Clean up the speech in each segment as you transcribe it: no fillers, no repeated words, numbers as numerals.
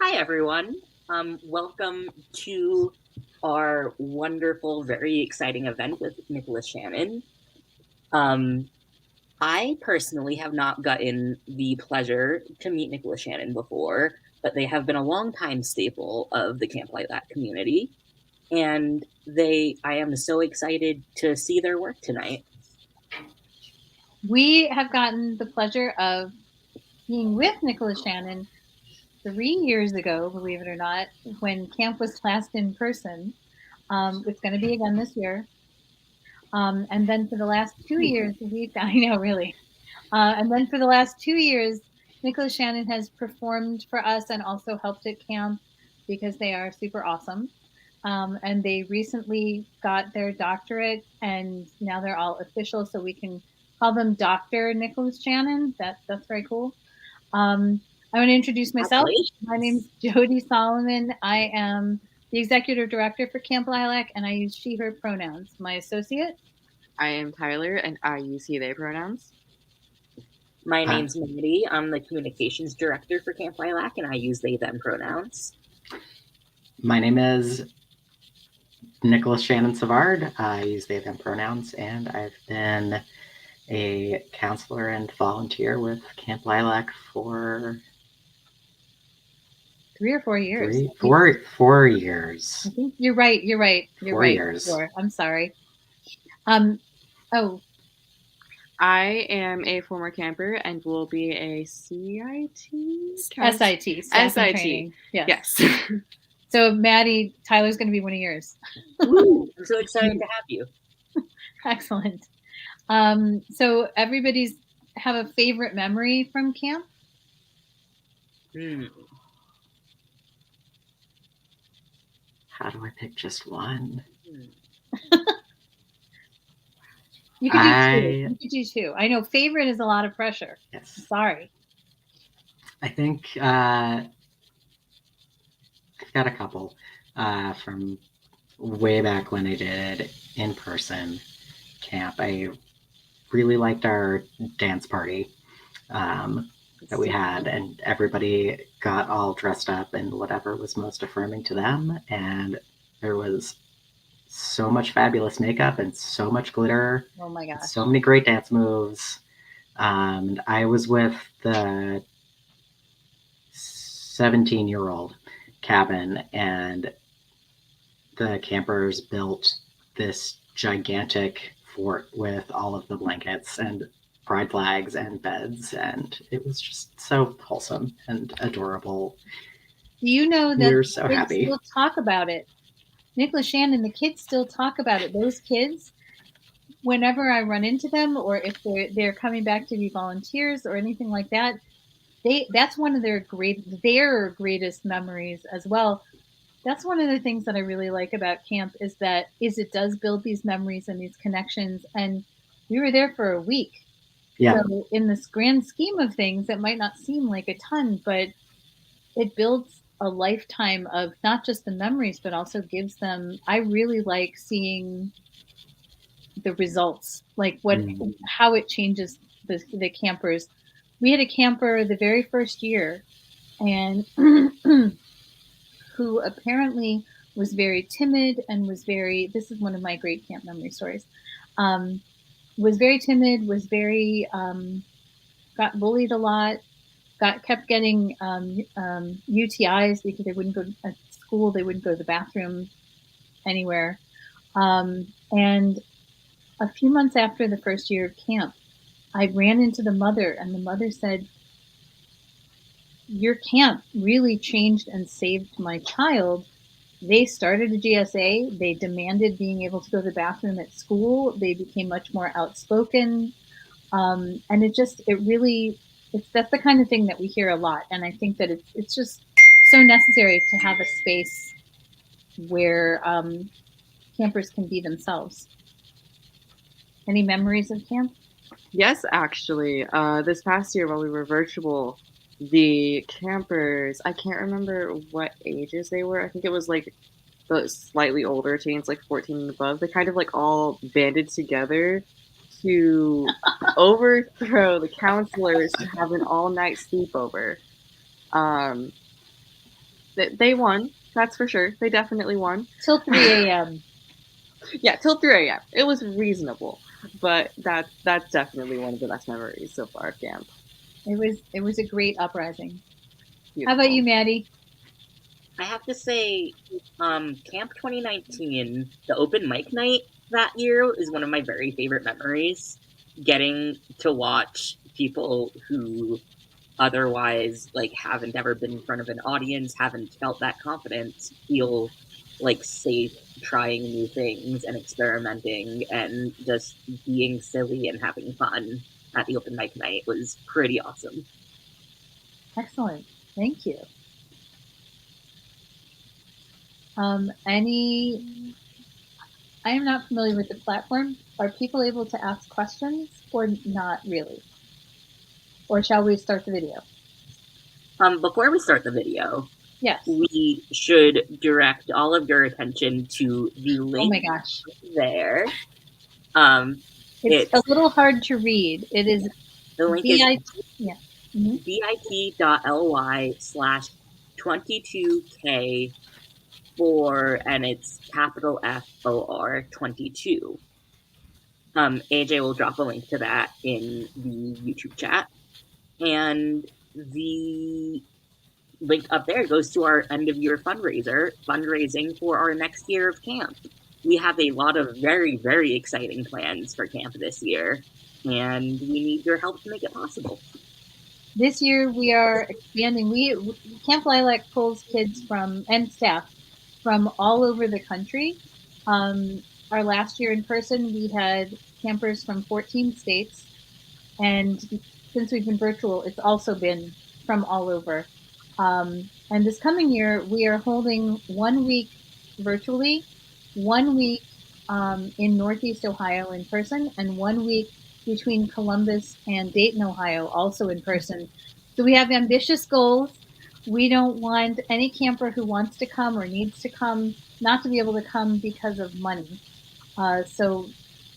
Hi, everyone. Welcome to our wonderful, very exciting event with Nicolas Shannon. Um, I personally have not gotten the pleasure to meet Nicolas Shannon before, but they have been a longtime staple of the Camp Lilac community, and I am so excited to see their work tonight. We have gotten the pleasure of being with Nicolas Shannon 3 years ago, believe it or not, when camp was last in person. It's going to be again this year. And then for the last 2 years, I know, really. And then for the last 2 years, Nicolas Shannon has performed for us and also helped at camp because they are super awesome. And they recently got their doctorate, and now they're all official, so we can call them Dr. Nicolas Shannon. That's very cool. I want to introduce myself. My Congratulations. name's Jody Solomon. I am the executive director for Camp Lilac, and I use she, her pronouns. My associate. I am Tyler, and I use he, they pronouns. My Uh, name's Mandy. I'm the communications director for Camp Lilac, and I use they, them pronouns. my name is Nicolas Shannon Savard. I use they, them pronouns, and I've been a counselor and volunteer with Camp Lilac for 3 or 4 years. 4 years. I think you're right. You're right. You're 4 years. 4. I'm sorry. Oh, I am a former camper and will be a CIT? SIT, staff and SIT. training. Yes. So Maddie, Tyler's going to be one of yours. Woo! I'm so excited to have you. Excellent. So everybody's have a favorite memory from camp? How do I pick just one? You could do two. You could do two. I know favorite is a lot of pressure. Yes. Sorry. I think I've got a couple from way back when I did in-person camp. I really liked our dance party that we had, and everybody got all dressed up in whatever was most affirming to them, and there was so much fabulous makeup and so much glitter. Oh my gosh. So many great dance moves. I was with the 17-year-old cabin, and the campers built this gigantic fort with all of the blankets and pride flags and beds, and it was just so wholesome and adorable. Do you know that we were so kids happy? Still talk about it? Nicolas Shannon, the kids still talk about it. Those kids, whenever I run into them, or if they're coming back to be volunteers or anything like that, that's one of their greatest memories as well. That's one of the things that I really like about camp is it does build these memories and these connections. And we were there for a week. Yeah. So in this grand scheme of things, it might not seem like a ton, but it builds a lifetime of not just the memories, but also gives them. I really like seeing the results, like how it changes the campers. We had a camper the very first year, and who apparently was very timid and was very. This is one of my great camp memory stories. Was very timid. Was very got bullied a lot. Kept getting UTIs because they wouldn't go to school. They wouldn't go to the bathroom anywhere. And a few months after the first year of camp, I ran into the mother, and the mother said, "Your camp really changed and saved my child. They started a GSA. They demanded being able to go to the bathroom at school. They became much more outspoken. And that's the kind of thing that we hear a lot. And I think that it's just so necessary to have a space where campers can be themselves." Any memories of camp? Yes, actually. This past year while we were virtual, the campers, I can't remember what ages they were. I think it was like the slightly older teens, like 14 and above. They kind of like all banded together to overthrow the counselors to have an all-night sleepover. They won, that's for sure. They definitely won. Till 3 a.m. Yeah, till 3 a.m. It was reasonable, but that's definitely one of the best memories so far of camp. It was a great uprising. Beautiful. How about you, Maddie? I have to say, Camp 2019, the open mic night that year is one of my very favorite memories. Getting to watch people who otherwise like haven't ever been in front of an audience, haven't felt that confidence, feel like safe trying new things and experimenting and just being silly and having fun at the open mic night was pretty awesome. Excellent. Thank you. I am not familiar with the platform. Are people able to ask questions or not really? Or shall we start the video? Before we start the video, yes, we should direct all of your attention to the link. Oh my gosh, there. It's a little hard to read. It is the link bit.ly /22K and it's capital FOR 22. AJ will drop a link to that in the YouTube chat. And the link up there goes to our end of year fundraising for our next year of camp. We have a lot of very, very exciting plans for camp this year, and we need your help to make it possible. This year we are expanding. Camp Lilac pulls kids and staff from all over the country. Our last year in person, we had campers from 14 states, and since we've been virtual, it's also been from all over. And this coming year, we are holding 1 week virtually, 1 week in Northeast Ohio in person, and 1 week between Columbus and Dayton, Ohio, also in person. So we have ambitious goals. We don't want any camper who wants to come or needs to come not to be able to come because of money. So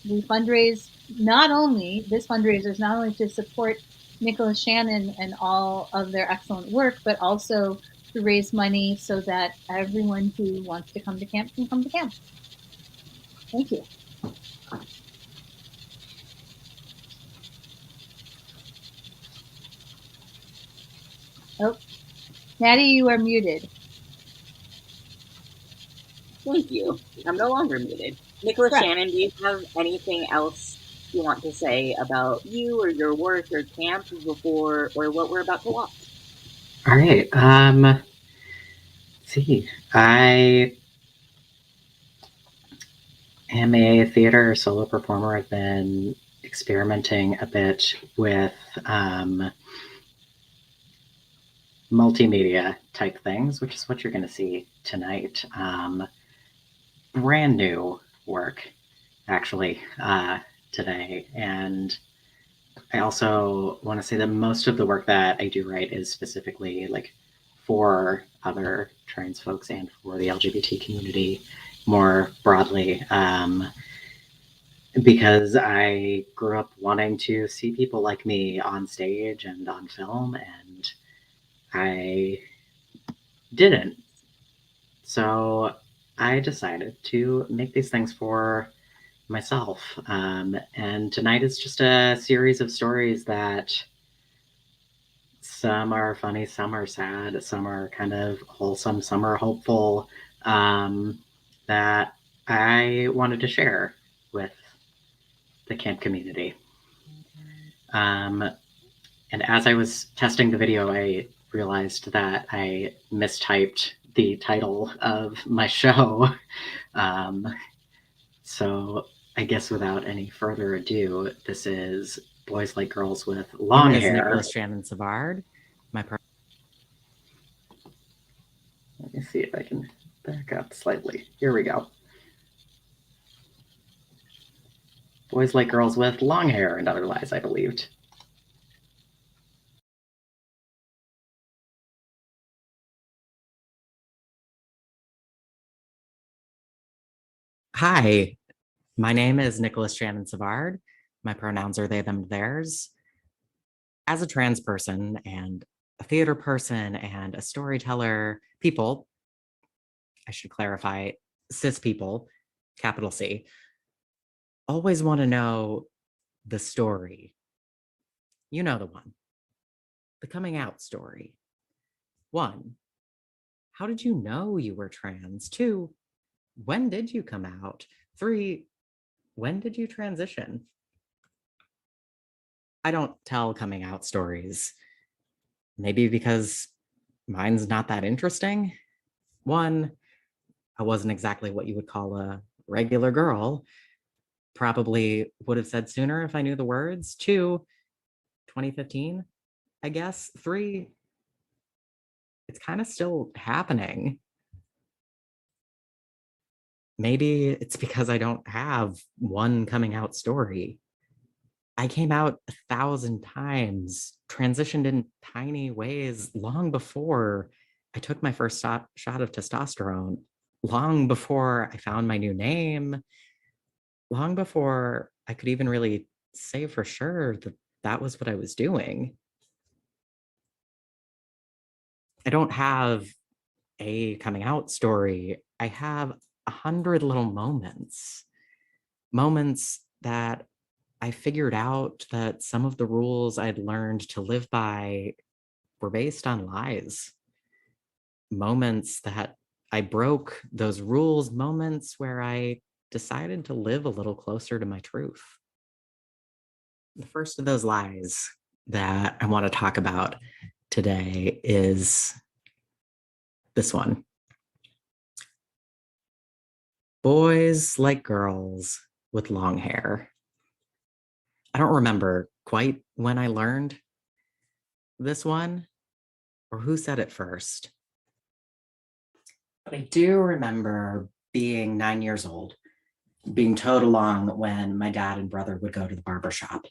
we fundraise this fundraiser is not only to support Nicolas Shannon and all of their excellent work, but also to raise money so that everyone who wants to come to camp can come to camp. Thank you. Oh, Maddie, you are muted. Thank you. I'm no longer muted. Nicolas Shannon, do you have anything else you want to say about you or your work or camp before or what we're about to watch? All right. Let's see. I am a theater solo performer. I've been experimenting a bit with multimedia type things, which is what you're going to see tonight. Brand new work, actually, today. And I also want to say that most of the work that I do write is specifically like for other trans folks and for the LGBT community more broadly, because I grew up wanting to see people like me on stage and on film, and I didn't. So I decided to make these things for myself. And tonight is just a series of stories that some are funny, some are sad, some are kind of wholesome, some are hopeful, that I wanted to share with the camp community. And as I was testing the video, I realized that I mistyped the title of my show. So I guess without any further ado, this is Boys Like Girls with Long Hair. Nicolas Shannon Savard. Let me see if I can back up slightly. Here we go. Boys Like Girls with Long Hair and Other Lies I Believed. Hi, my name is Nicolas Shannon Savard. My pronouns are they, them, theirs. As a trans person and a theater person and a storyteller, people, I should clarify, cis people, capital C, always want to know the story. You know the one, the coming out story. 1, how did you know you were trans? 2, when did you come out? 3, when did you transition? I don't tell coming out stories, maybe because mine's not that interesting. 1, I wasn't exactly what you would call a regular girl. Probably would have said sooner if I knew the words. 2, 2015, I guess. 3, it's kind of still happening. Maybe it's because I don't have one coming out story. I came out 1,000 times, transitioned in tiny ways long before I took my first shot of testosterone, long before I found my new name, long before I could even really say for sure that that was what I was doing. I don't have a coming out story. I have 100 little moments, moments that I figured out that some of the rules I'd learned to live by were based on lies. Moments that I broke those rules, moments where I decided to live a little closer to my truth. The first of those lies that I want to talk about today is this one. Boys like girls with long hair. I don't remember quite when I learned this one or who said it first, but I do remember being 9 years old, being towed along when my dad and brother would go to the barber shop.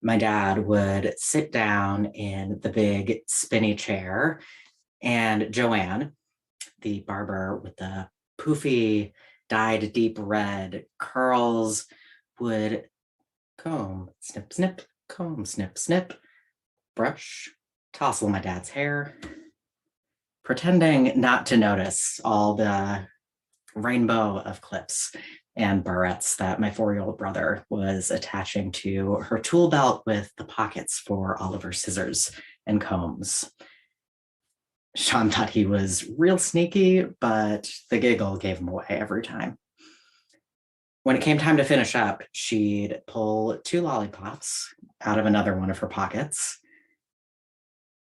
My dad would sit down in the big spinny chair, and Joanne, the barber with the poofy, dyed deep red curls, would comb, snip, snip, comb, snip, snip, brush, tousle my dad's hair, pretending not to notice all the rainbow of clips and barrettes that my 4-year-old brother was attaching to her tool belt with the pockets for all of her scissors and combs. Sean thought he was real sneaky, but the giggle gave him away every time. When it came time to finish up, she'd pull 2 lollipops out of another one of her pockets,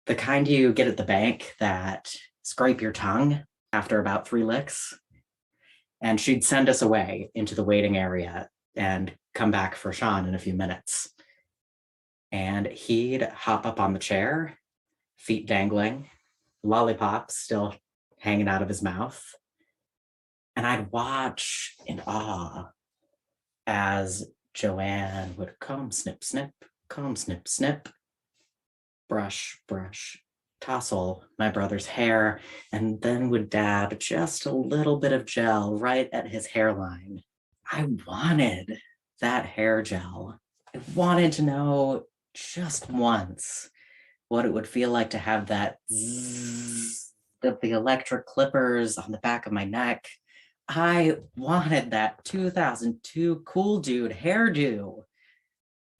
the kind you get at the bank that scrape your tongue after about 3 licks. And she'd send us away into the waiting area and come back for Sean in a few minutes. And he'd hop up on the chair, feet dangling, lollipops still hanging out of his mouth. And I'd watch in awe as Joanne would comb, snip, snip, comb, snip, snip, brush, brush, tousle my brother's hair, and then would dab just a little bit of gel right at his hairline. I wanted that hair gel. I wanted to know just once what it would feel like to have that zzz of the electric clippers on the back of my neck. I wanted that 2002 cool dude hairdo.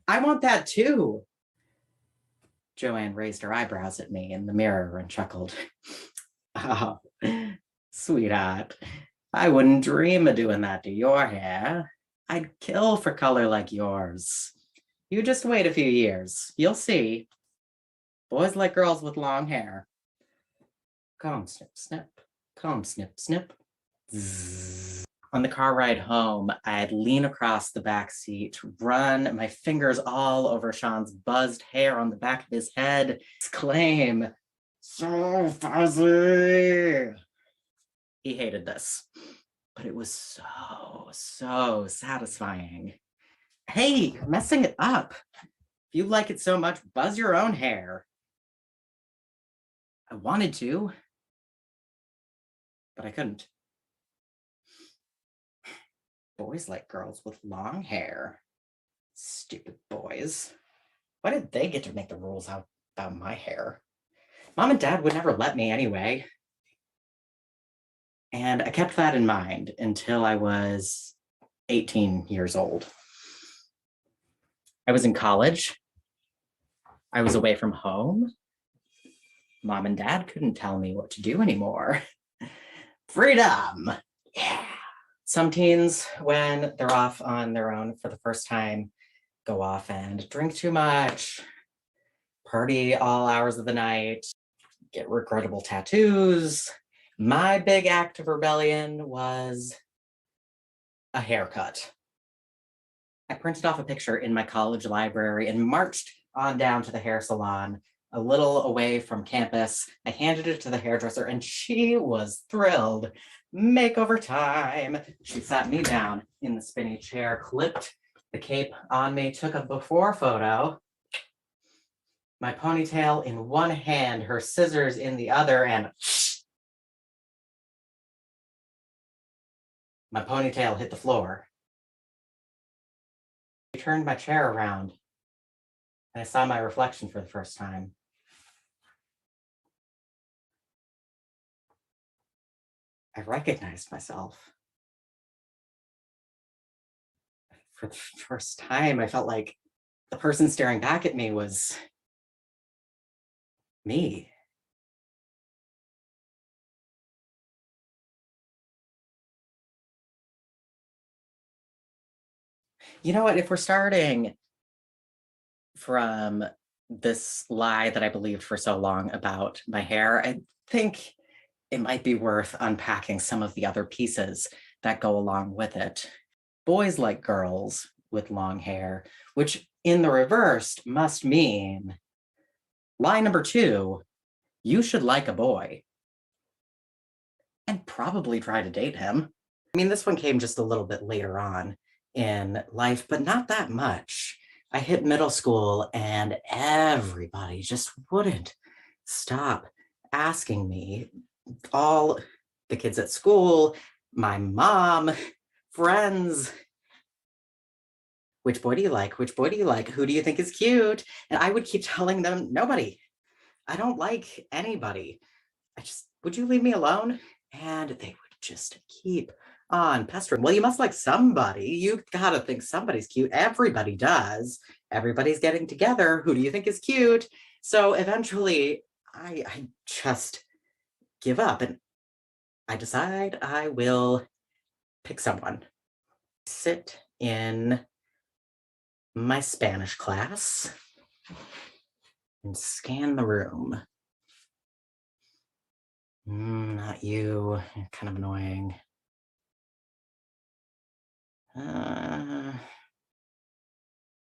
I want that too. Joanne raised her eyebrows at me in the mirror and chuckled. Oh, sweetheart, I wouldn't dream of doing that to your hair. I'd kill for color like yours. You just wait a few years. You'll see. Boys like girls with long hair. Comb, snip, snip. Comb, snip, snip. Zzz. On the car ride home, I'd lean across the back seat, run my fingers all over Sean's buzzed hair on the back of his head, exclaim, "So fuzzy!" He hated this, but it was so satisfying. Hey, you're messing it up. If you like it so much, buzz your own hair. I wanted to, but I couldn't. Boys like girls with long hair. Stupid boys. Why did they get to make the rules about my hair? Mom and Dad would never let me anyway. And I kept that in mind until I was 18 years old. I was in college. I was away from home. Mom and Dad couldn't tell me what to do anymore. Freedom. Yeah. Some teens, when they're off on their own for the first time, go off and drink too much, party all hours of the night, get regrettable tattoos. My big act of rebellion was a haircut. I printed off a picture in my college library and marched on down to the hair salon a little away from campus. I handed it to the hairdresser and she was thrilled. Makeover time. She sat me down in the spinny chair, clipped the cape on me, took a before photo, my ponytail in one hand, her scissors in the other, and my ponytail hit the floor. I turned my chair around and I saw my reflection for the first time. I recognized myself. For the first time, I felt like the person staring back at me was me. You know what? If we're starting from this lie that I believed for so long about my hair, I think it might be worth unpacking some of the other pieces that go along with it. Boys like girls with long hair, which in the reverse must mean lie number 2, you should like a boy and probably try to date him. I mean, this one came just a little bit later on in life, but not that much. I hit middle school and everybody just wouldn't stop asking me. All the kids at school, my mom, friends, which boy do you like? Which boy do you like? Who do you think is cute? And I would keep telling them, nobody. I don't like anybody. Would you leave me alone? And they would just keep on pestering. Well, you must like somebody. You gotta think somebody's cute. Everybody does. Everybody's getting together. Who do you think is cute? So eventually, I just give up and I decide I will pick someone. Sit in my Spanish class and scan the room. Not you. You're kind of annoying.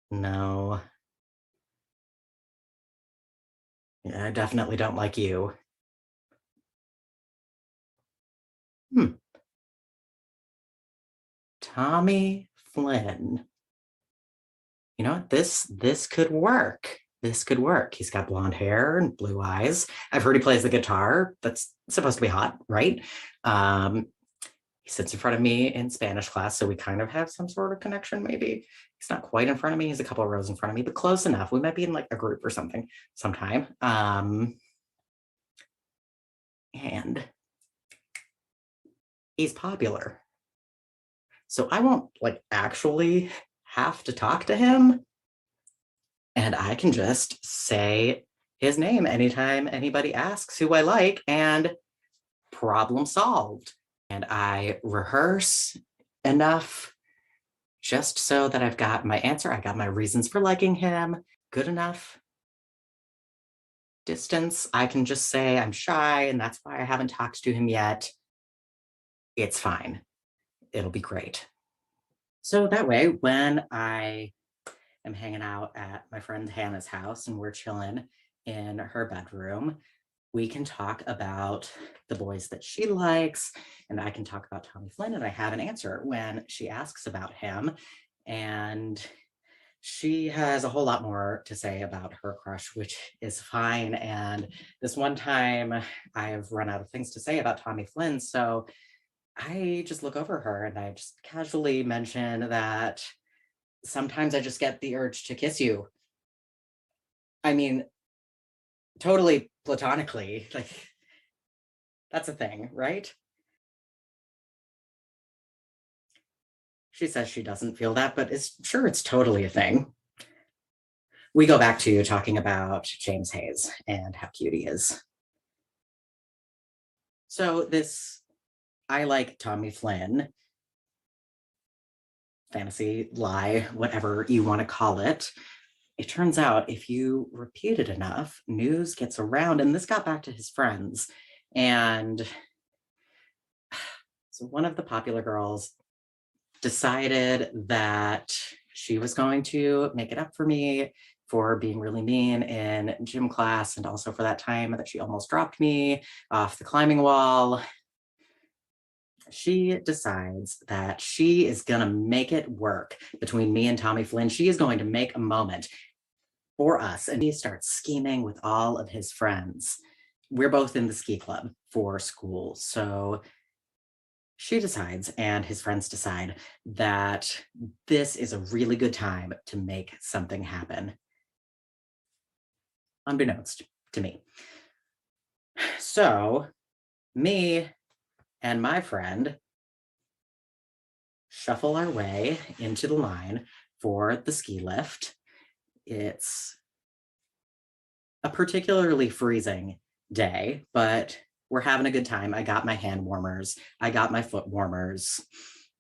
No. Yeah, I definitely don't like you. Tommy Flynn. You know what? This could work. This could work. He's got blonde hair and blue eyes. I've heard he plays the guitar. That's supposed to be hot, right? He sits in front of me in Spanish class, so we kind of have some sort of connection, maybe. He's not quite in front of me. He's a couple of rows in front of me, but close enough. We might be in like a group or something sometime. And he's popular. So I won't like actually have to talk to him. And I can just say his name anytime anybody asks who I like, and problem solved. And I rehearse enough just so that I've got my answer. I got my reasons for liking him. Good enough distance. I can just say I'm shy and that's why I haven't talked to him yet. It's fine. It'll be great. So that way, when I am hanging out at my friend Hannah's house and we're chilling in her bedroom, we can talk about the boys that she likes, and I can talk about Tommy Flynn, and I have an answer when she asks about him. And she has a whole lot more to say about her crush, which is fine. And this one time I've run out of things to say about Tommy Flynn, so I just look over her and I just casually mention that sometimes I just get the urge to kiss you. I mean, totally platonically. Like, that's a thing, right? She says she doesn't feel that, but it's totally a thing. We go back to talking about James Hayes and how cute he is. So this I like Tommy Flynn fantasy lie, whatever you want to call it. It turns out if you repeat it enough, news gets around, and this got back to his friends. And so one of the popular girls decided that she was going to make it up for me for being really mean in gym class, and also for that time that she almost dropped me off the climbing wall. She decides that she is going to make it work between me and Tommy Flynn. She is going to make a moment for us. And he starts scheming with all of his friends. We're both in the ski club for school. So she decides, and his friends decide, that this is a really good time to make something happen. Unbeknownst to me. So me and my friend shuffle our way into the line for the ski lift. It's a particularly freezing day, but we're having a good time. I got my hand warmers. I got my foot warmers.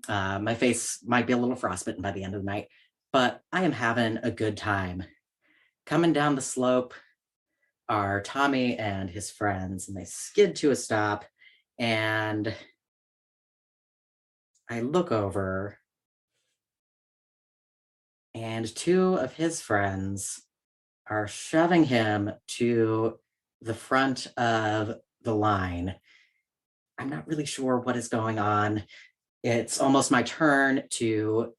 My face might be a little frostbitten by the end of the night, but I am having a good time. Coming down the slope are Tommy and his friends, and they skid to a stop, and I look over, and two of his friends are shoving him to the front of the line. I'm not really sure what is going on. It's almost my turn to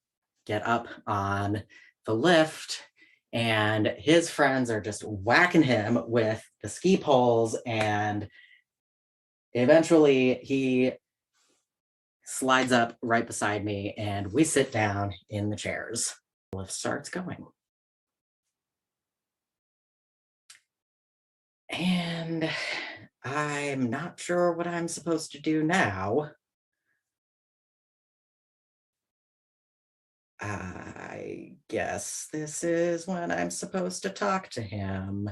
get up on the lift, and his friends are just whacking him with the ski poles, and eventually he slides up right beside me, and we sit down in the chairs. The lift starts going. And I'm not sure what I'm supposed to do now. I guess this is when I'm supposed to talk to him.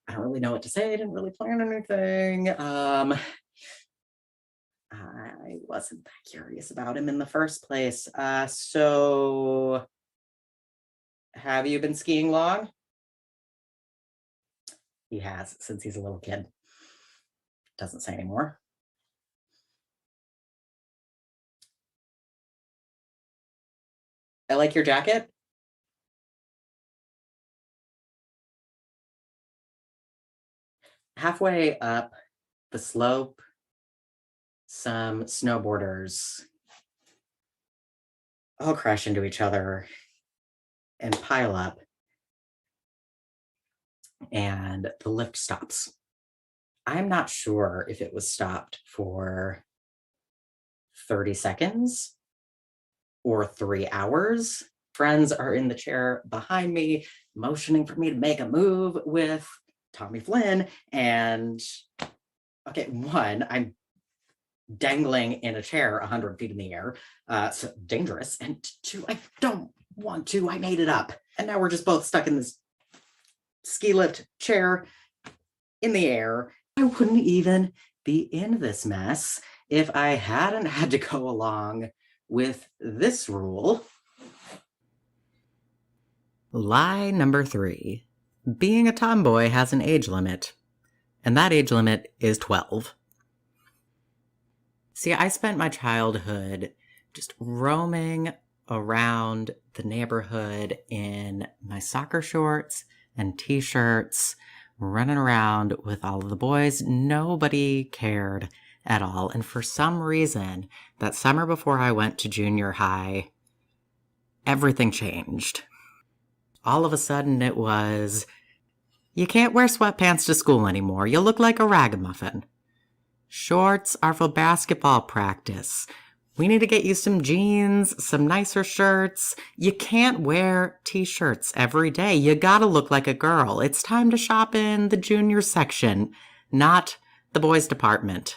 I don't really know what to say. I didn't really plan anything. I wasn't that curious about him in the first place. So have you been skiing long? He has, since he's a little kid. Doesn't say anymore. I like your jacket. Halfway up the slope, some snowboarders all crash into each other and pile up, and the lift stops. I'm not sure if it was stopped for 30 seconds or 3 hours. Friends are in the chair behind me, motioning for me to make a move with Tommy Flynn. And okay, one, I'm dangling in a chair 100 feet in the air. So dangerous. And two, I don't want to. I made it up. And now we're just both stuck in this ski lift chair in the air. I wouldn't even be in this mess if I hadn't had to go along with this rule. Lie number 3. Being a tomboy has an age limit, and that age limit is 12. See, I spent my childhood just roaming around the neighborhood in my soccer shorts and t-shirts, running around with all of the boys. Nobody cared at all. And for some reason, that summer before I went to junior high, everything changed. All of a sudden it was, you can't wear sweatpants to school anymore. You look like a ragamuffin. Shorts are for basketball practice. We need to get you some jeans, some nicer shirts. You can't wear t-shirts every day. You gotta look like a girl. It's time to shop in the junior section, not the boys department.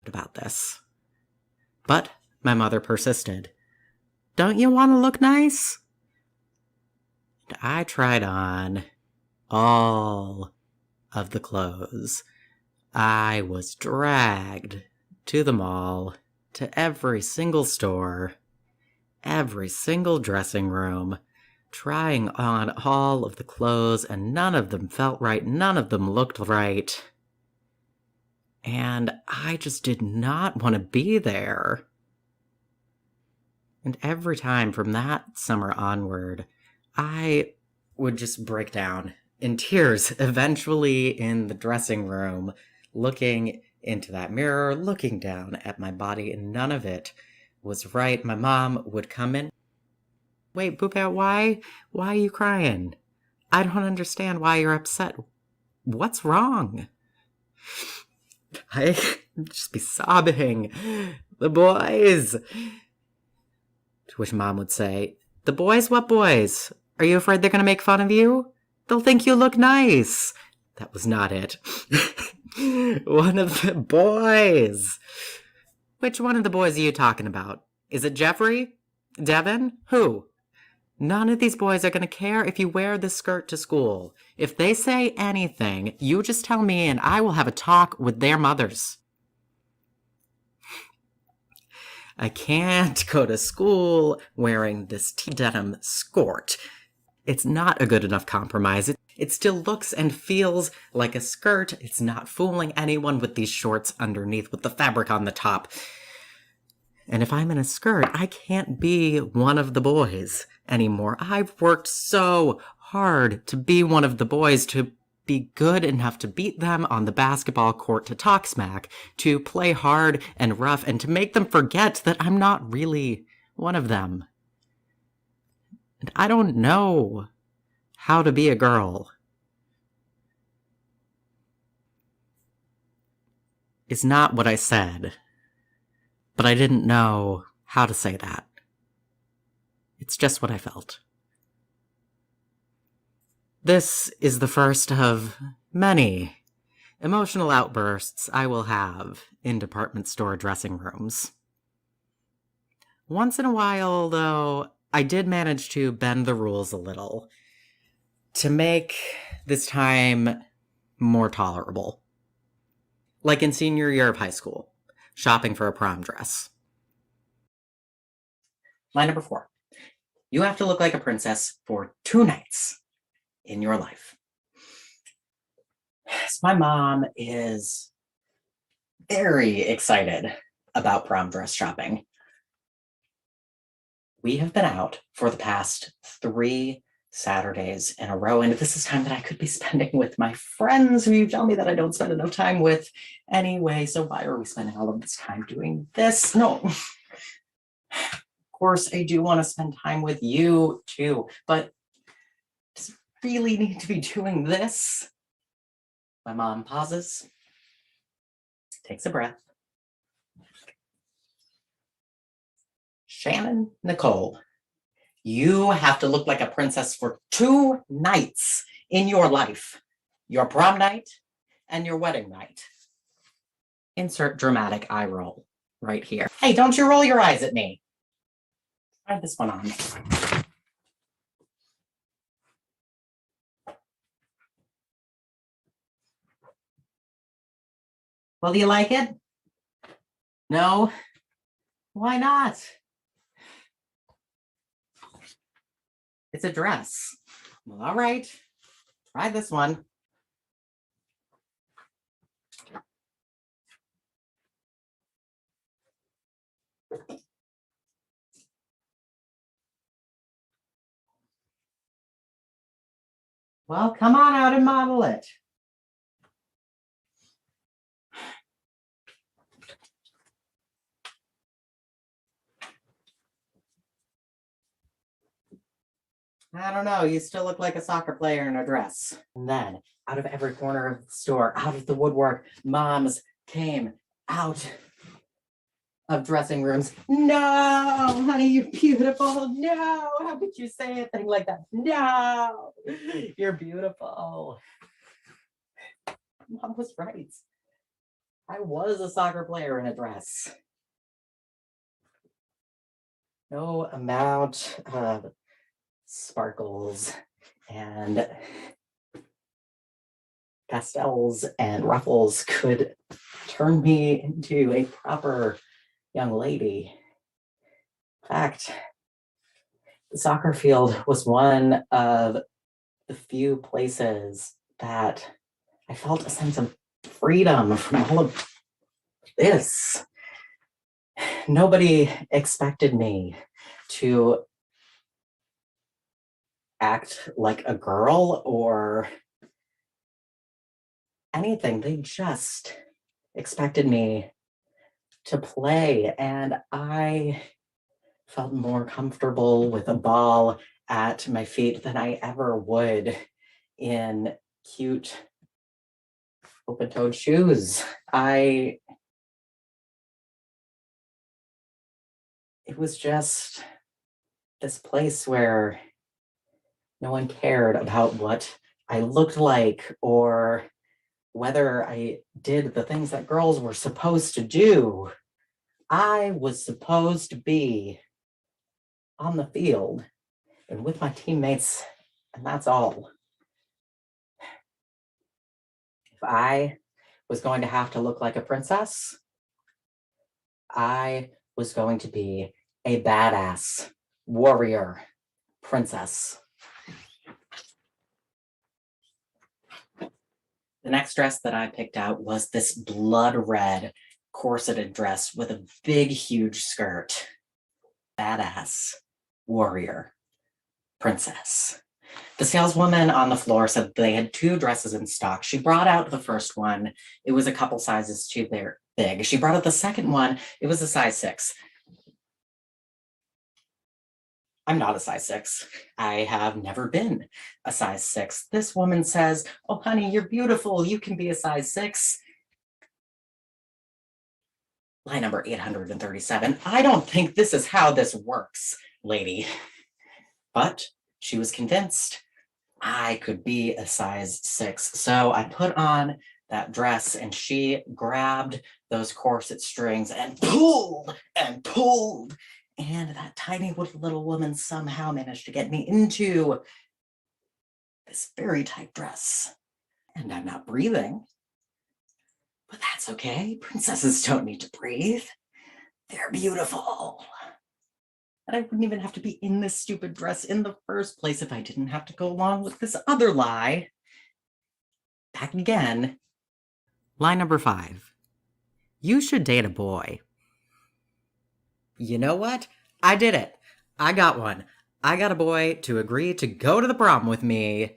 About this. But my mother persisted. Don't you want to look nice? And I tried on all of the clothes. I was dragged to the mall, to every single store, every single dressing room, trying on all of the clothes, and none of them felt right, none of them looked right. And I just did not want to be there. And every time from that summer onward, I would just break down in tears, eventually in the dressing room, looking into that mirror, looking down at my body, and none of it was right. My mom would come in. Wait, Boopette, why are you crying? I don't understand why you're upset. What's wrong? I'd just be sobbing. The boys. To which Mom would say, the boys? What boys? Are you afraid they're going to make fun of you? They'll think you look nice. That was not it. One of the boys. Which one of the boys are you talking about? Is it Jeffrey? Devin? Who? None of these boys are going to care if you wear this skirt to school. If they say anything, you just tell me and I will have a talk with their mothers. I can't go to school wearing this denim skirt. It's not a good enough compromise. It still looks and feels like a skirt. It's not fooling anyone with these shorts underneath with the fabric on the top. And if I'm in a skirt, I can't be one of the boys anymore. I've worked so hard to be one of the boys, to be good enough to beat them on the basketball court, to talk smack, to play hard and rough, and to make them forget that I'm not really one of them. And I don't know how to be a girl. It's not what I said, but I didn't know how to say that. It's just what I felt. This is the first of many emotional outbursts I will have in department store dressing rooms. Once in a while, though, I did manage to bend the rules a little to make this time more tolerable. Like in senior year of high school, shopping for a prom dress. Line number 4. You have to look like a princess for 2 nights in your life. So my mom is very excited about prom dress shopping. We have been out for the past 3 Saturdays in a row, and this is time that I could be spending with my friends who you tell me that I don't spend enough time with anyway, so why are we spending all of this time doing this? No. Of course, I do want to spend time with you too, but does it really need to be doing this? My mom pauses, takes a breath. Shannon Nicole, you have to look like a princess for 2 nights in your life. Your prom night and your wedding night. Insert dramatic eye roll right here. Hey, don't you roll your eyes at me. Try this one on. Well, do you like it? No? Why not? It's a dress. Well, all right. Try this one. Well, come on out and model it. I don't know, you still look like a soccer player in a dress. And then, out of every corner of the store, out of the woodwork, moms came out of dressing rooms. No, honey, you're beautiful. No, how could you say a thing like that? No, you're beautiful. Mom was right. I was a soccer player in a dress. No amount of sparkles and pastels and ruffles could turn me into a proper young lady. In fact, the soccer field was one of the few places that I felt a sense of freedom from all of this. Nobody expected me to act like a girl or anything. They just expected me to play, and I felt more comfortable with a ball at my feet than I ever would in cute open-toed shoes. It was just this place where no one cared about what I looked like or whether I did the things that girls were supposed to do. I was supposed to be on the field and with my teammates, and that's all. If I was going to have to look like a princess, I was going to be a badass warrior princess. The next dress that I picked out was this blood red corseted dress with a big, huge skirt. Badass warrior princess. The saleswoman on the floor said they had 2 dresses in stock. She brought out the first one. It was a couple sizes too big. She brought out the second one. It was a size 6. I'm not a size 6. I have never been a size 6. This woman says, "Oh, honey, you're beautiful. You can be a size 6. Line number 837. I don't think this is how this works, lady. But she was convinced I could be a size 6. So I put on that dress and she grabbed those corset strings and pulled and pulled. And that tiny little woman somehow managed to get me into this very tight dress. And I'm not breathing. But that's okay. Princesses don't need to breathe. They're beautiful. And I wouldn't even have to be in this stupid dress in the first place if I didn't have to go along with this other lie. Back again. Line number 5. You should date a boy. You know what? I did it. I got one. I got a boy to agree to go to the prom with me.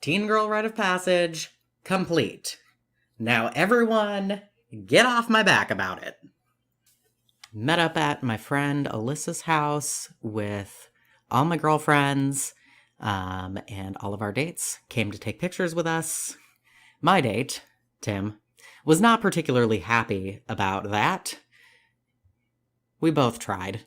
Teen girl rite of passage complete. Now everyone, get off my back about it. Met up at my friend Alyssa's house with all my girlfriends, and all of our dates came to take pictures with us. My date, Tim, was not particularly happy about that. We both tried.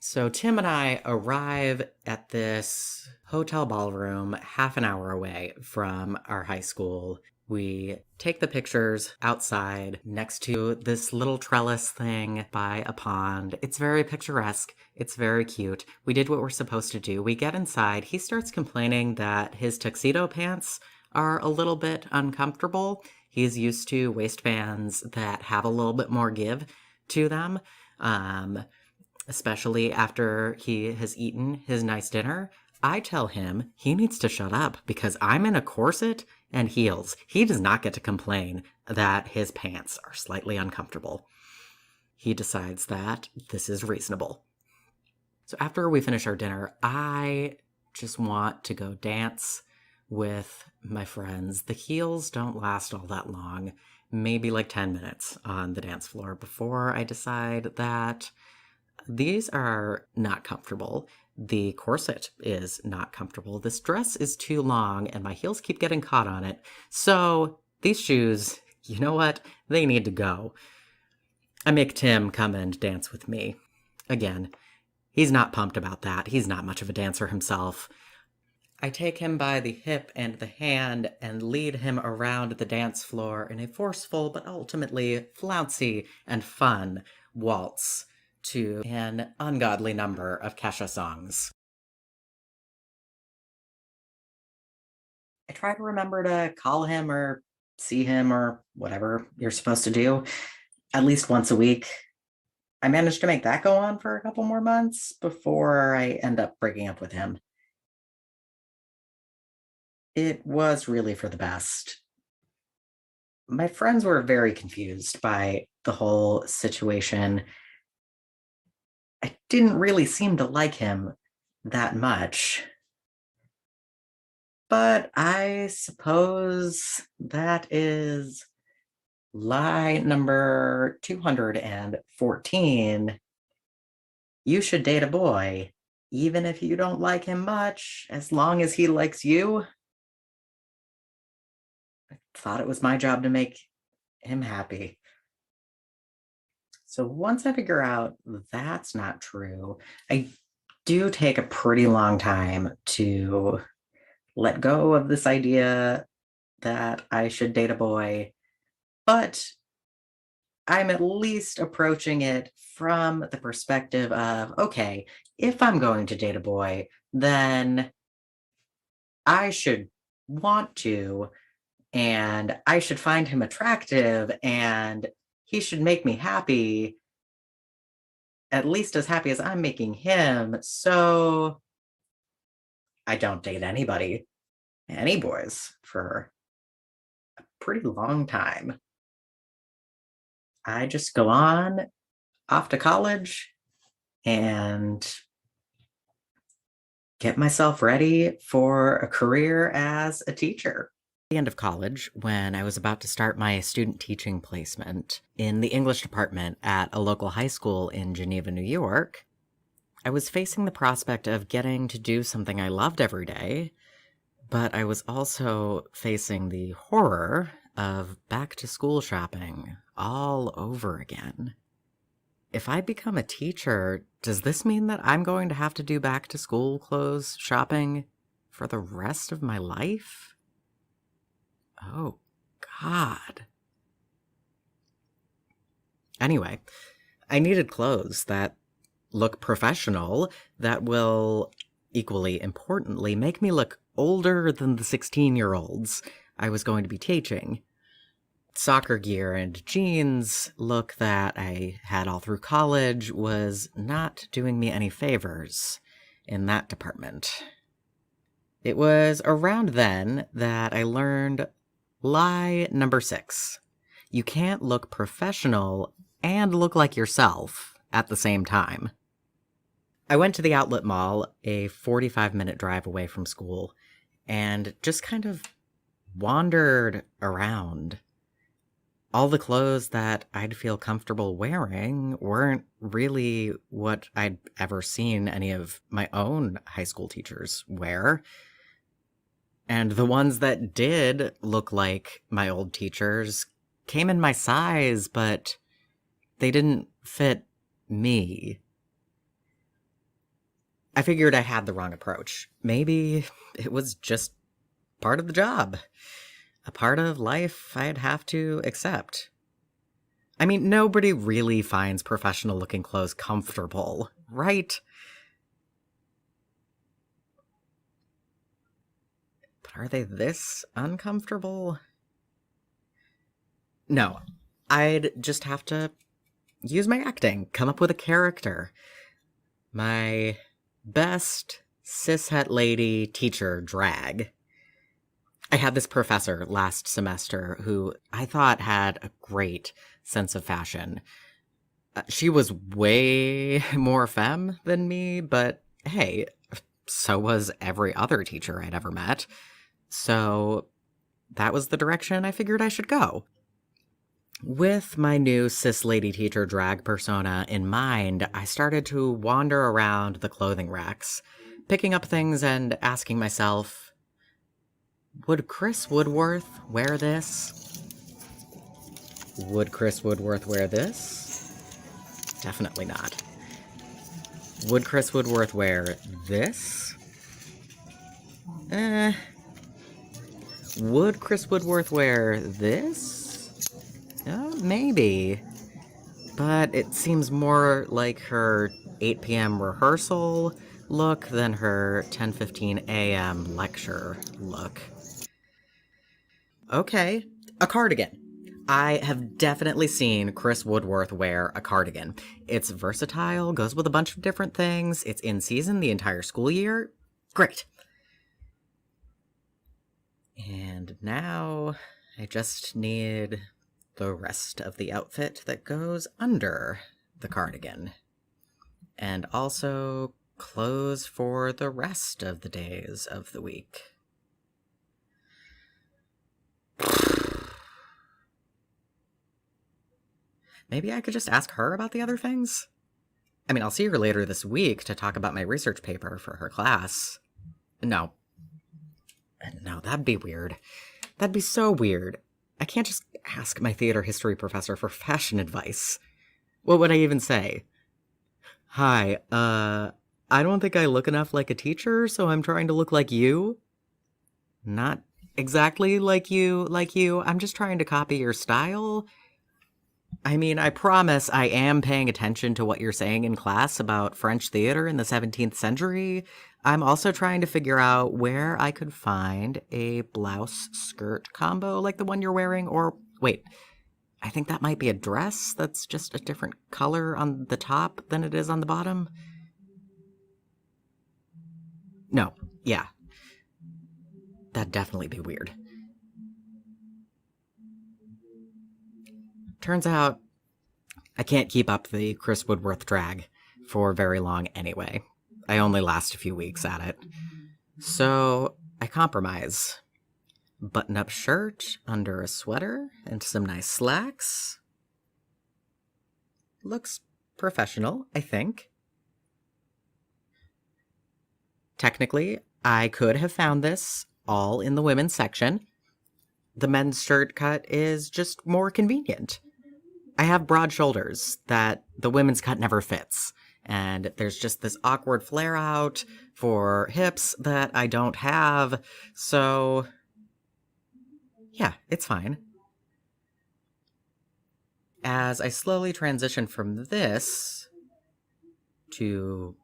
So Tim and I arrive at this hotel ballroom half an hour away from our high school. We take the pictures outside next to this little trellis thing by a pond. It's very picturesque. It's very cute. We did what we're supposed to do. We get inside. He starts complaining that his tuxedo pants are a little bit uncomfortable. He's used to waistbands that have a little bit more give to them, especially after he has eaten his nice dinner. I tell him he needs to shut up because I'm in a corset and heels. He does not get to complain that his pants are slightly uncomfortable. He decides that this is reasonable. So after we finish our dinner, I just want to go dance with my friends. The heels don't last all that long, maybe like 10 minutes on the dance floor before I decide that these are not comfortable. The corset is not comfortable. This dress is too long and my heels keep getting caught on it. So these shoes, you know what? They need to go. I make Tim come and dance with me. Again, he's not pumped about that. He's not much of a dancer himself. I take him by the hip and the hand and lead him around the dance floor in a forceful but ultimately flouncy and fun waltz to an ungodly number of Kesha songs. I try to remember to call him or see him or whatever you're supposed to do at least once a week. I managed to make that go on for a couple more months before I end up breaking up with him. It was really for the best. My friends were very confused by the whole situation. I didn't really seem to like him that much. But I suppose that is lie number 214. You should date a boy, even if you don't like him much, as long as he likes you. I thought it was my job to make him happy. So once I figure out that's not true, I do take a pretty long time to let go of this idea that I should date a boy, but I'm at least approaching it from the perspective of, okay, if I'm going to date a boy, then I should want to, and I should find him attractive, and he should make me happy, at least as happy as I'm making him. So I don't date any boys, for a pretty long time. I just go on off to college and get myself ready for a career as a teacher. At the end of college, when I was about to start my student teaching placement in the English department at a local high school in Geneva, New York, I was facing the prospect of getting to do something I loved every day, but I was also facing the horror of back-to-school shopping all over again. If I become a teacher, does this mean that I'm going to have to do back-to-school clothes shopping for the rest of my life? Oh, God. Anyway, I needed clothes that look professional, that will, equally importantly, make me look older than the 16-year-olds I was going to be teaching. Soccer gear and jeans look that I had all through college was not doing me any favors in that department. It was around then that I learned lie number 6. You can't look professional and look like yourself at the same time. I went to the outlet mall, a 45-minute drive away from school, and just kind of wandered around. All the clothes that I'd feel comfortable wearing weren't really what I'd ever seen any of my own high school teachers wear. And the ones that did look like my old teachers came in my size, but they didn't fit me. I figured I had the wrong approach. Maybe it was just part of the job. A part of life I'd have to accept. I mean, nobody really finds professional-looking clothes comfortable, right? But are they this uncomfortable? No, I'd just have to use my acting, come up with a character. My best cishet lady teacher drag. I had this professor last semester who I thought had a great sense of fashion. She was way more femme than me, but hey, so was every other teacher I'd ever met. So that was the direction I figured I should go. With my new cis lady teacher drag persona in mind, I started to wander around the clothing racks, picking up things and asking myself, would Chris Woodworth wear this? Would Chris Woodworth wear this? definitely not. Would Chris Woodworth wear this? Would Chris Woodworth wear this? Maybe. But it seems more like her 8 p.m. rehearsal look than her 10:15 a.m. lecture look. Okay, a cardigan. I have definitely seen Chris Woodworth wear a cardigan. It's versatile, goes with a bunch of different things, it's in season the entire school year. Great. And now I just need the rest of the outfit that goes under the cardigan. And also clothes for the rest of the days of the week. Maybe I could just ask her about the other things? I mean, I'll see her later this week to talk about my research paper for her class. No, that'd be weird. That'd be so weird. I can't just ask my theater history professor for fashion advice. What would I even say? Hi, I don't think I look enough like a teacher, so I'm trying to look like you. Not exactly like you. I'm just trying to copy your style. I mean, I promise I am paying attention to what you're saying in class about French theater in the 17th century. I'm also trying to figure out where I could find a blouse-skirt combo like the one you're wearing, or wait, I think that might be a dress that's just a different color on the top than it is on the bottom. No, yeah. That'd definitely be weird. Turns out, I can't keep up the Chris Woodworth drag for very long anyway. I only last a few weeks at it. So, I compromise. Button-up shirt under a sweater and some nice slacks. Looks professional, I think. Technically, I could have found this all in the women's section. The men's shirt cut is just more convenient. I have broad shoulders that the women's cut never fits, and there's just this awkward flare out for hips that I don't have, so yeah, it's fine. As I slowly transition from this to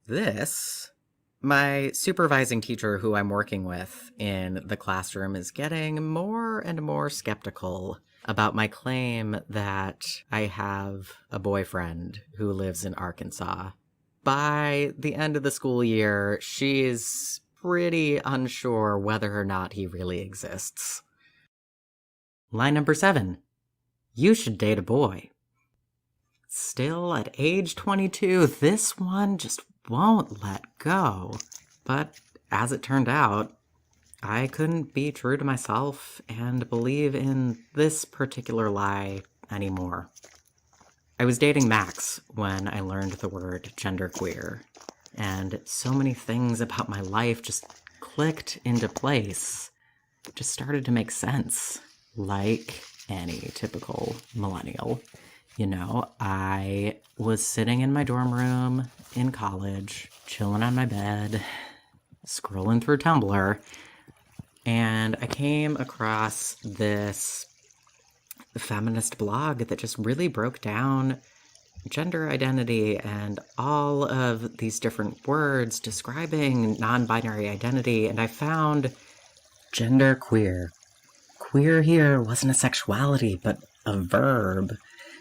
this, my supervising teacher who I'm working with in the classroom is getting more and more skeptical about my claim that I have a boyfriend who lives in Arkansas. By the end of the school year, she's pretty unsure whether or not he really exists. Line number 7. You should date a boy. Still at age 22, this one just won't let go. But as it turned out, I couldn't be true to myself and believe in this particular lie anymore. I was dating Max when I learned the word genderqueer, and so many things about my life just clicked into place, just started to make sense, like any typical millennial. You know, I was sitting in my dorm room in college, chilling on my bed, scrolling through Tumblr, and I came across this feminist blog that just really broke down gender identity and all of these different words describing non-binary identity, and I found genderqueer. Queer here wasn't a sexuality, but a verb.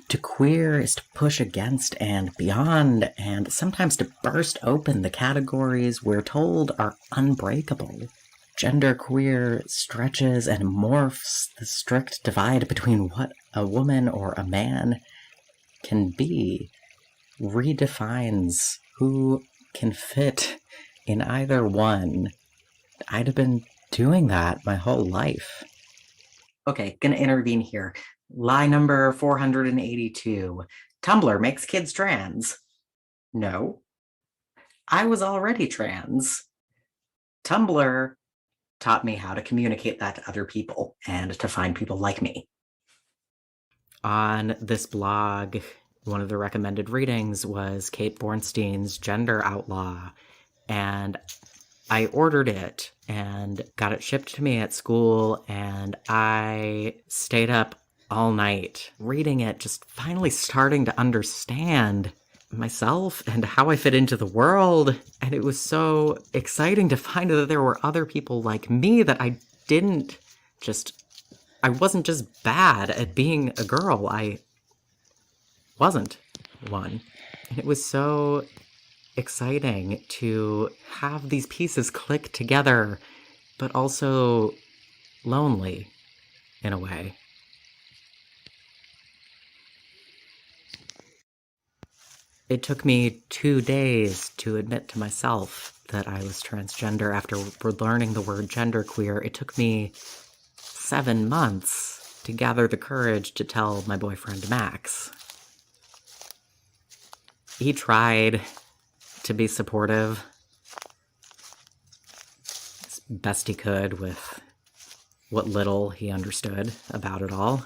To queer is to push against and beyond, and sometimes to burst open the categories we're told are unbreakable. Genderqueer stretches and morphs the strict divide between what a woman or a man can be, redefines who can fit in either one. I'd have been doing that my whole life. Okay, gonna intervene here. Lie number 482. Tumblr makes kids trans. No. I was already trans. Tumblr taught me how to communicate that to other people and to find people like me. On this blog, one of the recommended readings was Kate Bornstein's Gender Outlaw, and I ordered it and got it shipped to me at school, and I stayed up all night reading it, just finally starting to understand myself and how I fit into the world. And it was so exciting to find that there were other people like me, that I wasn't just bad at being a girl. I wasn't one. And it was so exciting to have these pieces click together, but also lonely in a way. It took me 2 days to admit to myself that I was transgender after learning the word genderqueer. It took me 7 months to gather the courage to tell my boyfriend Max. He tried to be supportive as best he could with what little he understood about it all.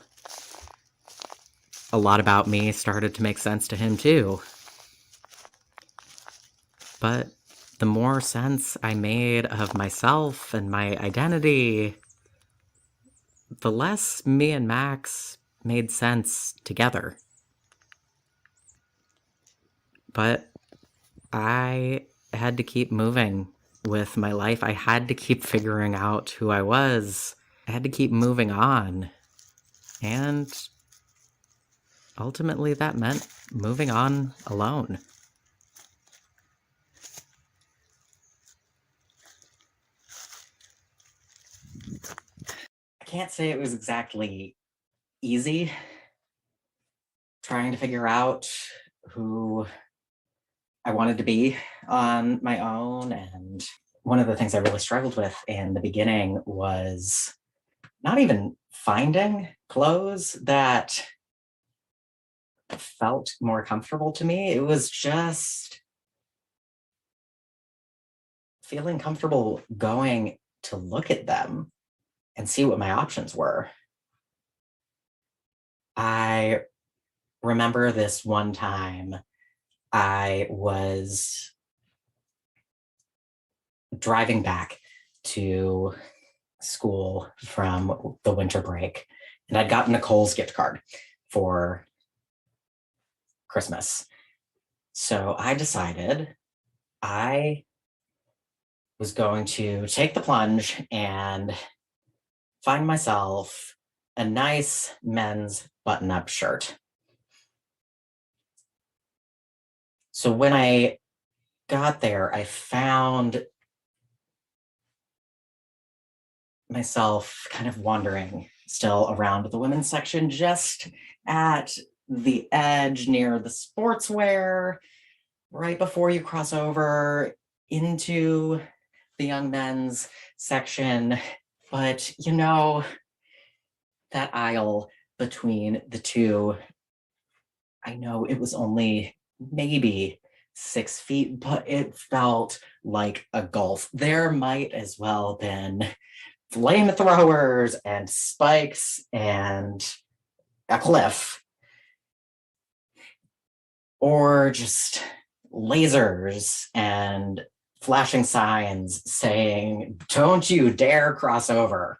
A lot about me started to make sense to him too. But the more sense I made of myself and my identity, the less me and Max made sense together. But I had to keep moving with my life. I had to keep figuring out who I was. I had to keep moving on. And ultimately that meant moving on alone. I can't say it was exactly easy trying to figure out who I wanted to be on my own. And one of the things I really struggled with in the beginning was not even finding clothes that felt more comfortable to me. It was just feeling comfortable going to look at them and see what my options were. I remember this one time I was driving back to school from the winter break, and I'd gotten a Kohl's gift card for Christmas. So I decided I was going to take the plunge and find myself a nice men's button-up shirt. So when I got there, I found myself kind of wandering still around the women's section, just at the edge near the sportswear, right before you cross over into the young men's section. But you know, that aisle between the two, I know it was only maybe 6 feet, but it felt like a gulf. There might as well been flamethrowers and spikes and a cliff, or just lasers and flashing signs saying, "Don't you dare cross over."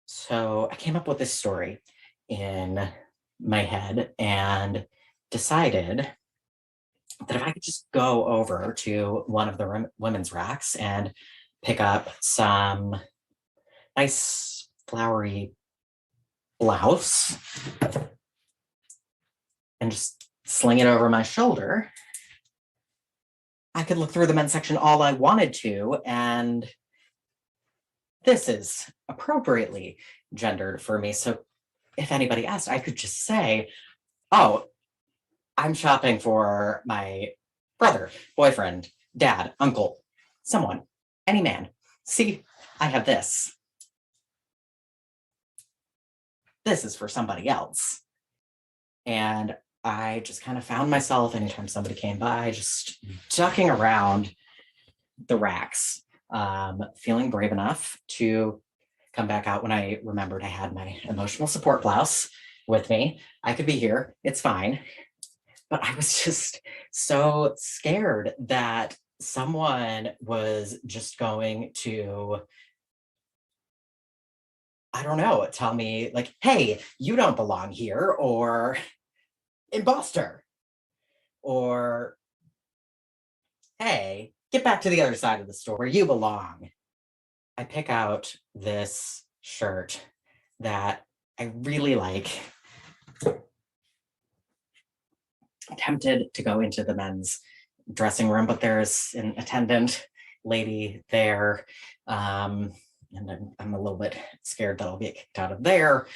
So I came up with this story in my head and decided that if I could just go over to one of the women's racks and pick up some nice flowery blouse and just sling it over my shoulder, I could look through the men's section all I wanted to, and this is appropriately gendered for me. So if anybody asked, I could just say, "Oh, I'm shopping for my brother, boyfriend, dad, uncle, someone, any man. See, I have this. This is for somebody else." And I just kind of found myself, anytime somebody came by, just ducking around the racks, feeling brave enough to come back out when I remembered I had my emotional support blouse with me. I could be here. It's fine. But I was just so scared that someone was just going to, I don't know, tell me like, hey, you don't belong here, or imposter, or hey, get back to the other side of the store where you belong. I pick out this shirt that I really like. I'm tempted to go into the men's dressing room, but there's an attendant lady there. And I'm a little bit scared that I'll get kicked out of there,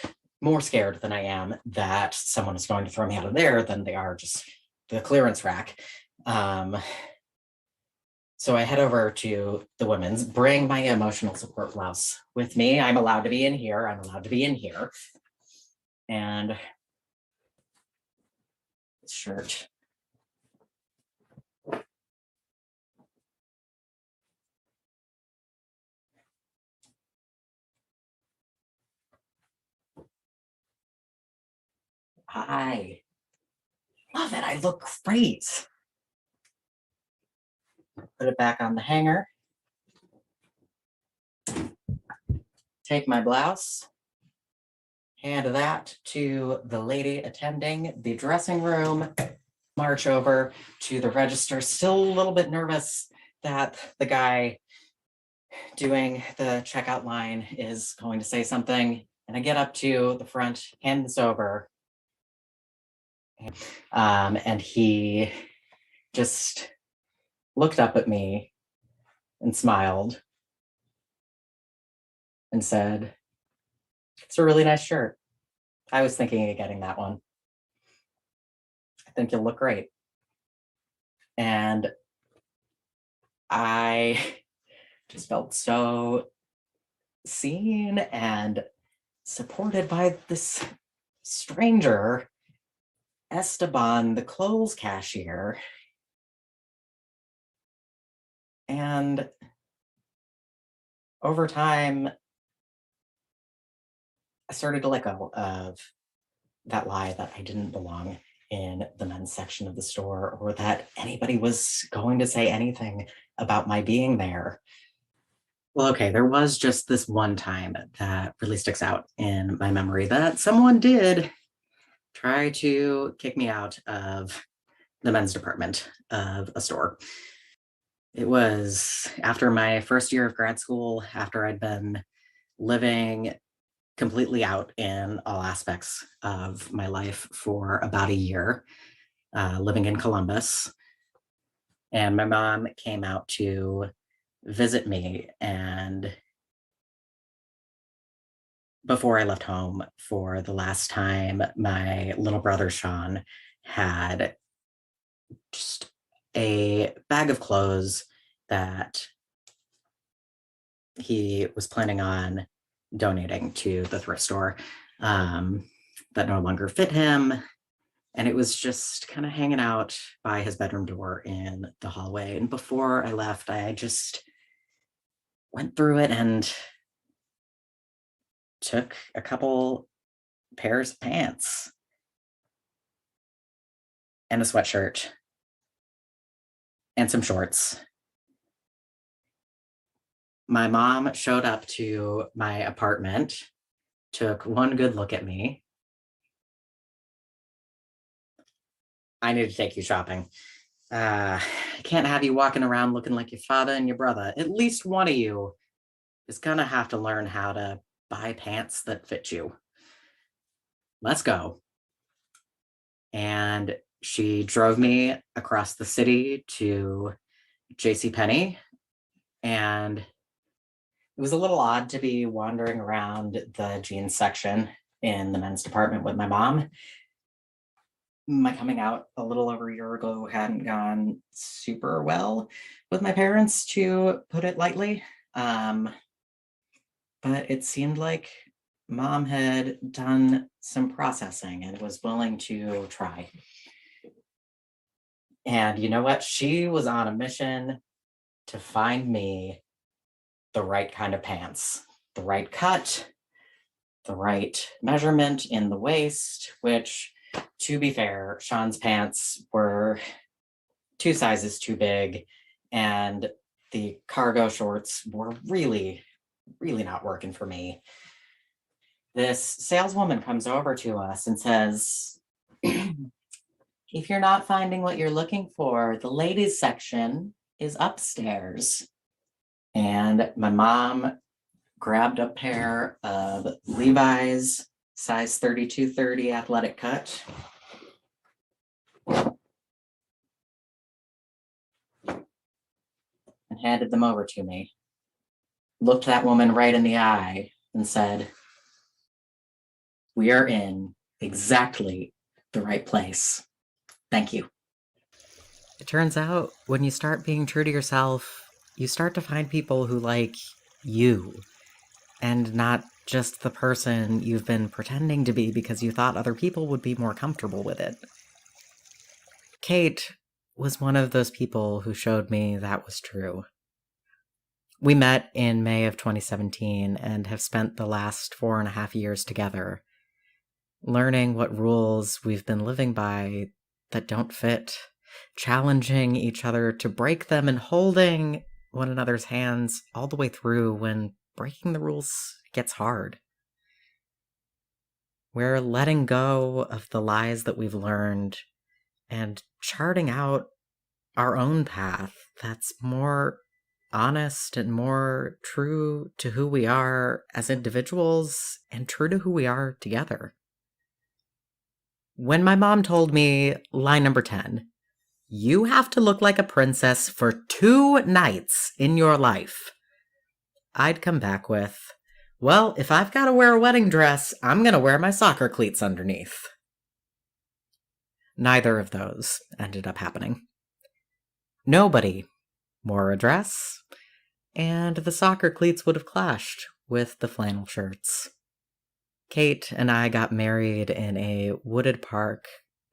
more scared than I am that someone is going to throw me out of there than they are just the clearance rack. So I head over to the women's, bring my emotional support blouse with me. I'm allowed to be in here. I'm allowed to be in here. And this shirt. I love it. I look great. Put it back on the hanger. Take my blouse, hand that to the lady attending the dressing room, march over to the register, still a little bit nervous that the guy doing the checkout line is going to say something. And I get up to the front, hand this over. And he just looked up at me and smiled and said, "It's a really nice shirt. I was thinking of getting that one. I think you'll look great." And I just felt so seen and supported by this stranger, Esteban, the clothes cashier. And over time, I started to let go of that lie that I didn't belong in the men's section of the store, or that anybody was going to say anything about my being there. Well, okay, there was just this one time that really sticks out in my memory that someone did try to kick me out of the men's department of a store. It was after my first year of grad school, after I'd been living completely out in all aspects of my life for about a year, living in Columbus. And my mom came out to visit me. And before I left home for the last time, my little brother, Sean, had just a bag of clothes that he was planning on donating to the thrift store that no longer fit him. And it was just kind of hanging out by his bedroom door in the hallway. And before I left, I just went through it and took a couple pairs of pants and a sweatshirt and some shorts. My mom showed up to my apartment, took one good look at me. "I need to take you shopping. I can't have you walking around looking like your father and your brother. At least one of you is gonna have to learn how to buy pants that fit you. Let's go." And she drove me across the city to JCPenney, and it was a little odd to be wandering around the jeans section in the men's department with my mom. My coming out a little over a year ago hadn't gone super well with my parents, to put it lightly. But it seemed like mom had done some processing and was willing to try. And you know what? She was on a mission to find me the right kind of pants, the right cut, the right measurement in the waist, which, to be fair, Sean's pants were 2 sizes too big, and the cargo shorts were really, really not working for me. This saleswoman comes over to us and says, if you're not finding what you're looking for, the ladies section is upstairs. And my mom grabbed a pair of Levi's size 32-30 athletic cut. And handed them over to me. Looked that woman right in the eye and said, we are in exactly the right place. Thank you. It turns out when you start being true to yourself, you start to find people who like you and not just the person you've been pretending to be because you thought other people would be more comfortable with it. Kate was one of those people who showed me that was true. We met in May of 2017 and have spent the last 4.5 years together, learning what rules we've been living by that don't fit, challenging each other to break them, and holding one another's hands all the way through when breaking the rules gets hard. We're letting go of the lies that we've learned and charting out our own path that's more honest and more true to who we are as individuals and true to who we are together. When my mom told me, line number 10, you have to look like a princess for 2 nights in your life, I'd come back with, well, if I've got to wear a wedding dress, I'm going to wear my soccer cleats underneath. Neither of those ended up happening. Nobody wore a dress, and the soccer cleats would have clashed with the flannel shirts. Kate and I got married in a wooded park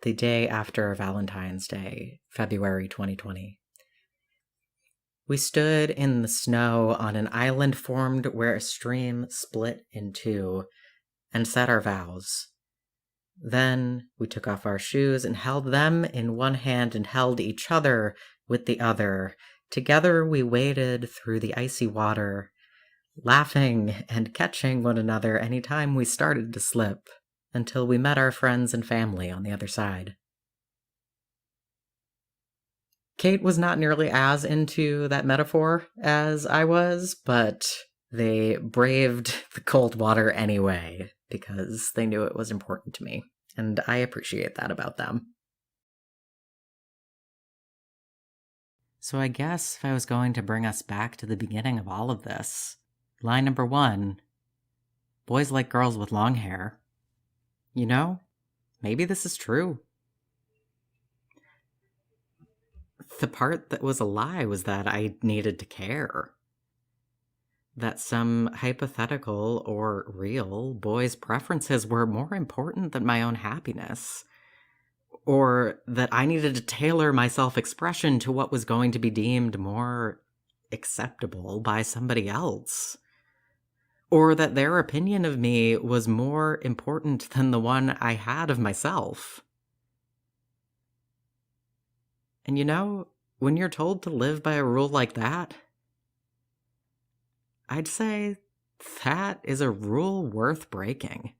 the day after Valentine's Day, February 2020. We stood in the snow on an island formed where a stream split in two and said our vows. Then we took off our shoes and held them in one hand and held each other with the other. Together we waded through the icy water, laughing and catching one another any time we started to slip, until we met our friends and family on the other side. Kate was not nearly as into that metaphor as I was, but they braved the cold water anyway, because they knew it was important to me, and I appreciate that about them. So I guess if I was going to bring us back to the beginning of all of this, line number 1, boys like girls with long hair. You know, maybe this is true. The part that was a lie was that I needed to care. That some hypothetical or real boy's preferences were more important than my own happiness. Or that I needed to tailor my self-expression to what was going to be deemed more acceptable by somebody else. Or that their opinion of me was more important than the one I had of myself. And you know, when you're told to live by a rule like that, I'd say that is a rule worth breaking.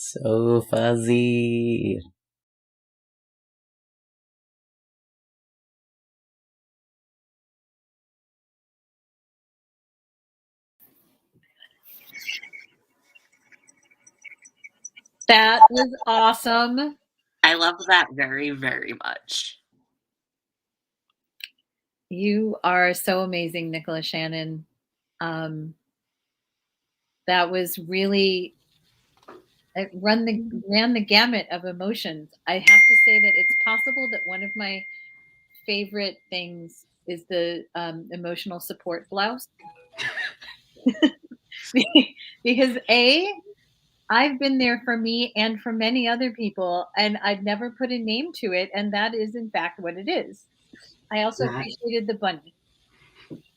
So fuzzy. That was awesome. I love that very, very much. You are so amazing, Nicolas Shannon. That was really it ran the gamut of emotions. I have to say that it's possible that one of my favorite things is the emotional support blouse. Because I've been there for me and for many other people, and I'd never put a name to it, and that is in fact what it is. I also That- appreciated the bunny.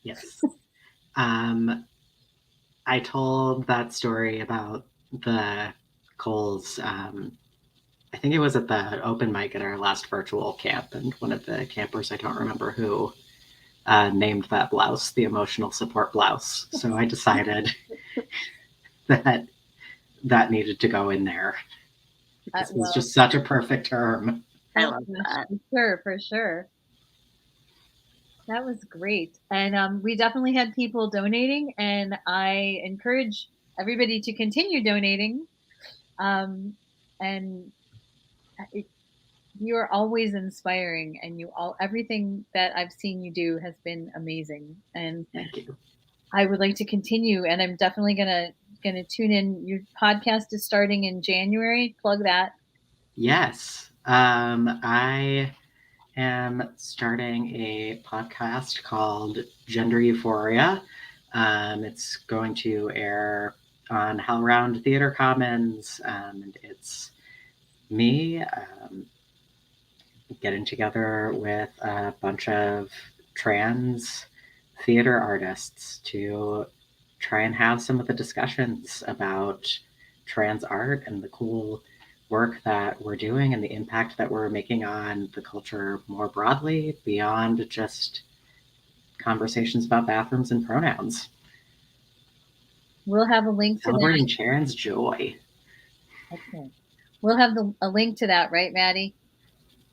Yes. I told that story about the Coles. I think it was at the open mic at our last virtual camp, and one of the campers, I don't remember who, named that blouse the emotional support blouse. So I decided that that needed to go in there. This was Well, just such a perfect term. I oh love gosh, that. for sure. That was great. And we definitely had people donating, and I encourage everybody to continue donating. And it, you are always inspiring, and everything that I've seen you do has been amazing. And Thank you. I would like to continue, and I'm definitely gonna tune in. Your podcast is starting in January. Plug that. Yes. I am starting a podcast called Gender Euphoria. It's going to air on HowlRound Theater Commons. And it's me getting together with a bunch of trans theater artists to try and have some of the discussions about trans art and the cool work that we're doing and the impact that we're making on the culture more broadly beyond just conversations about bathrooms and pronouns. We'll have a link to Celebrating that. trans joy. Excellent. We'll have a link to that, right, Maddie?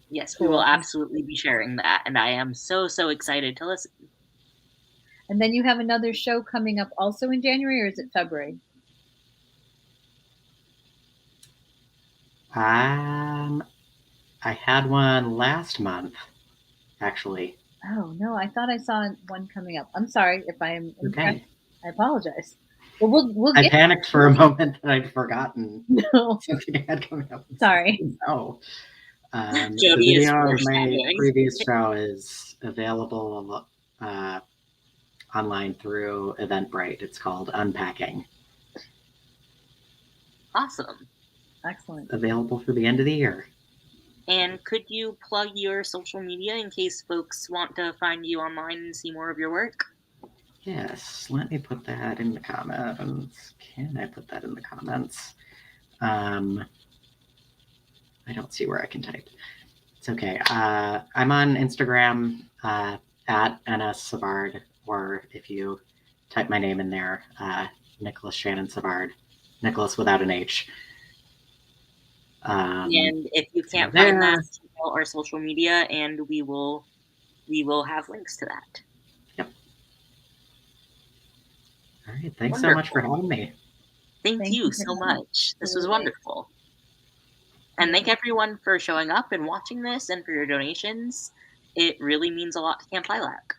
Yes, we will absolutely be sharing that, and I am so excited to listen. And then you have another show coming up also in January, or is it February? I had one last month, actually. Oh no, I thought I saw one coming up. I'm sorry if I am incorrect. Okay. I apologize. Well, we'll I get panicked for a moment that I'd forgotten no. something had coming up. Sorry. No. The Jody is video of my foreshadowing. previous show is available online through Eventbrite. It's called Unpacking. Awesome. Excellent. Available through the end of the year. And could you plug your social media in case folks want to find you online and see more of your work? Yes, let me put that in the comments. Can I put that in the comments? I don't see where I can type. It's okay. I'm on Instagram at NS Savard, or if you type my name in there, Nicolas Shannon Savard, Nicholas without an H. And if you can't find that, email our social media, and we will have links to that. Yep. All right. Thanks so much for having me. Thank you so much. This was wonderful. And thank everyone for showing up and watching this and for your donations. It really means a lot to Camp Lilac.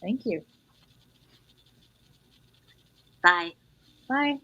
Thank you. Bye. Bye.